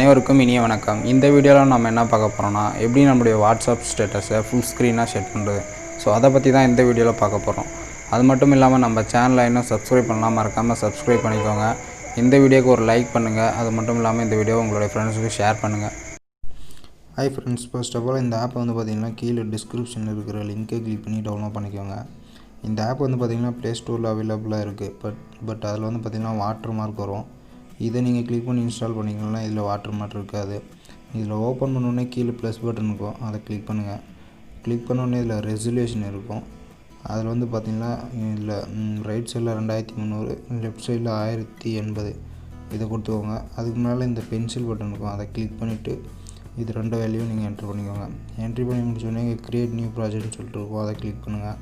அனைவருக்கும் இனிய வணக்கம். இந்த வீடியோவில் நம்ம என்ன பார்க்க போகிறோம்னா, எப்படி நம்மளுடைய வாட்ஸ்அப் ஸ்டேட்டஸை ஃபுல் ஸ்க்ரீனாக செட் பண்ணுறது. ஸோ அதை பற்றி தான் இந்த வீடியோவில் பார்க்க போகிறோம். அது மட்டும் இல்லாமல் நம்ம சேனலை இன்னும் சப்ஸ்கிரைப் பண்ணலாம், மறக்காமல் சப்ஸ்கிரைப் பண்ணிக்கோங்க. இந்த வீடியோக்கு ஒரு லைக் பண்ணுங்கள். அது மட்டும் இல்லாமல் இந்த வீடியோ உங்களுடைய ஃப்ரெண்ட்ஸுக்கு ஷேர் பண்ணுங்கள். Hi friends, first of all இந்த ஆப் பார்த்திங்கன்னா கீழே டிஸ்கிரிப்ஷனில் இருக்கிற லிங்க்கை கிளிக் பண்ணி டவுன்லோட் பண்ணிக்கோங்க. இந்த ஆப் பார்த்திங்கன்னா ப்ளே ஸ்டோரில் அவைலபிளாக இருக்குது. பட் அதில் பார்த்திங்கன்னா வாட்டர் மார்க் வரும். இதை நீங்கள் கிளிக் பண்ணி இன்ஸ்டால் பண்ணிங்கன்னா இதில் வாட்டர் மார்க் இருக்காது. இதில் ஓப்பன் பண்ணோடனே கீழே ப்ளஸ் பட்டன் இருக்கும், அதை கிளிக் பண்ணுங்கள். கிளிக் பண்ணோடனே இதில் ரெசல்யூஷன் இருக்கும். அதில் பார்த்திங்கன்னா இதில் ரைட் சைடில் 2300, லெஃப்ட் சைடில் 1080 இதை கொடுத்துக்கோங்க. அதுக்கு முன்னால் இந்த பென்சில் பட்டன் இருக்கும், அதை கிளிக் பண்ணிவிட்டு இது ரெண்டு வேல்யூவும் நீங்கள் என்ட்ரு பண்ணிக்கோங்க. என்ட்ரி பண்ணி முடிச்சோடனே இங்கே க்ரியேட் நியூ ப்ராஜெக்ட்னு சொல்லிட்டு இருக்கும், அதை கிளிக் பண்ணுங்கள்.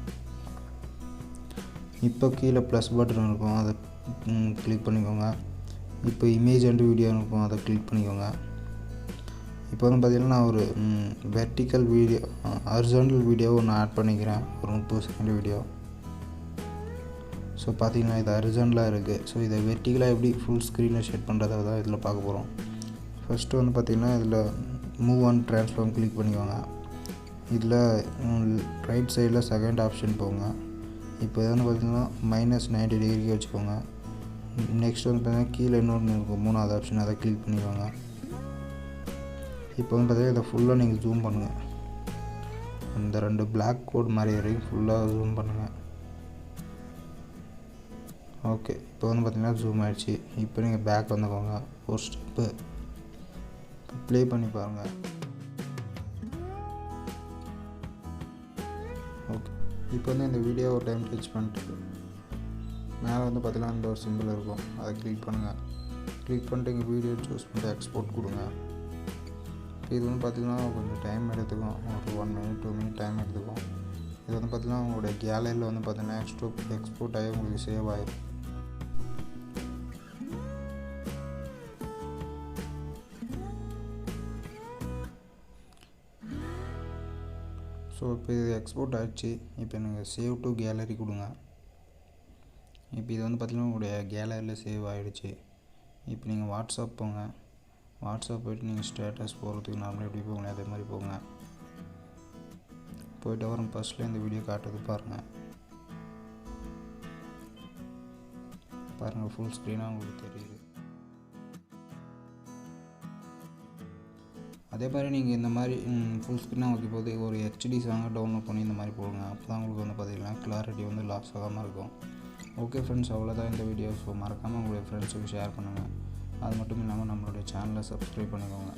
இப்போ கீழே ப்ளஸ் பட்டன் இருக்கும், அதை கிளிக் பண்ணிக்கோங்க. இப்போ இமேஜ் அண்ட் வீடியோ இருக்கும், அதை கிளிக் பண்ணிக்கோங்க. இப்போ பார்த்திங்கன்னா நான் ஒரு வெர்டிக்கல் வீடியோ, ஹாரிசான்டல் வீடியோ ஒன்று ஆட் பண்ணிக்கிறேன், ஒரு 30 செகண்ட் வீடியோ. ஸோ பார்த்திங்கன்னா இது ஹாரிசான்டலாக இருக்குது. ஸோ இதை வெர்டிக்கலாக எப்படி ஃபுல் ஸ்க்ரீனில் செட் பண்ணுறதை தான் இதில் பார்க்க போகிறோம். ஃபஸ்ட்டு பார்த்திங்கன்னா இதில் மூவ் அண்ட் ட்ரான்ஸ்ஃபார்ம் கிளிக் பண்ணிக்கோங்க. இதில் ரைட் சைடில் செகண்ட் ஆப்ஷன் போங்க. இப்போ பார்த்திங்கன்னா -90 டிகிரிக்கு வச்சுக்கோங்க. நெக்ஸ்ட் பார்த்திங்கன்னா கீழே இன்னொன்று இருக்கும், மூணாவது ஆப்ஷன், அதை கிளிக் பண்ணிக்கோங்க. இப்போ பார்த்திங்கன்னா இதை ஃபுல்லாக நீங்கள் ஜூம் பண்ணுங்கள். அந்த ரெண்டு பிளாக் கோட் மாதிரி வரைக்கும் ஃபுல்லாக ஜூம் பண்ணுங்கள். ஓகே, இப்போ பார்த்திங்கன்னா ஜூம் ஆகிடுச்சு. இப்போ நீங்கள் பேக் வந்துக்கோங்க. ஒரு ஸ்டெப்பு ப்ளே பண்ணி பாருங்கள். ஓகே, இப்போ இந்த வீடியோ ஒரு டைம் டச் பண்ணிட்டு மேலே பார்த்திங்கன்னா இந்த ஒரு சிம்பிள் இருக்கும், அதை கிளிக் பண்ணுங்கள். கிளிக் பண்ணிட்டு இங்கே வீடியோ சூஸ் பண்ணிட்டு எக்ஸ்போர்ட் கொடுங்க. இது பார்த்திங்கன்னா கொஞ்சம் டைம் எடுத்துக்கும், ஒரு 1 minute 2 minute டைம் எடுத்துக்கும். இது பார்த்திங்கன்னா உங்களுடைய கேலரியில் பார்த்திங்கன்னா எக்ஸ்போர்ட் ஆகி உங்களுக்கு சேவ் ஆகிடும். ஸோ இப்போ இது எக்ஸ்போர்ட் ஆகிடுச்சு. இப்போ நீங்கள் சேவ் டு கேலரி கொடுங்க. இப்போ இது பார்த்திங்கன்னா உங்களுடைய கேலரியில் சேவ் ஆகிடுச்சு. இப்போ நீங்கள் வாட்ஸ்அப் போங்க. வாட்ஸ்அப் போய்ட்டு நீங்கள் ஸ்டேட்டஸ் போகிறதுக்கு நார்மலாக எப்படி போகணும் அதே மாதிரி போங்க. போய்ட்டு அப்புறம் ஃபஸ்ட்டில் இந்த வீடியோ காட்டுறது பாருங்கள் ஃபுல் ஸ்க்ரீனாக உங்களுக்கு தெரியுது. அதே மாதிரி நீங்கள் இந்த மாதிரி ஃபுல் ஸ்க்ரீனாக வைக்கும் போது ஒரு HD சாங்கை டவுன்லோட் பண்ணி இந்த மாதிரி போடுங்க. அப்போ தான் உங்களுக்கு பார்த்திங்கன்னா கிளாரிட்டி லாஸ் ஆகாமல் இருக்கும். ஓகே ஃப்ரெண்ட்ஸ், அவ்வளோதான் இந்த வீடியோ. ஸோ மறக்காமல் உங்களுடைய ஃப்ரெண்ட்ஸுக்கு ஷேர் பண்ணுங்கள். அது மட்டும் இல்லாமல் நம்மளுடைய சேனலை சப்ஸ்கிரைப் பண்ணிக்கோங்க.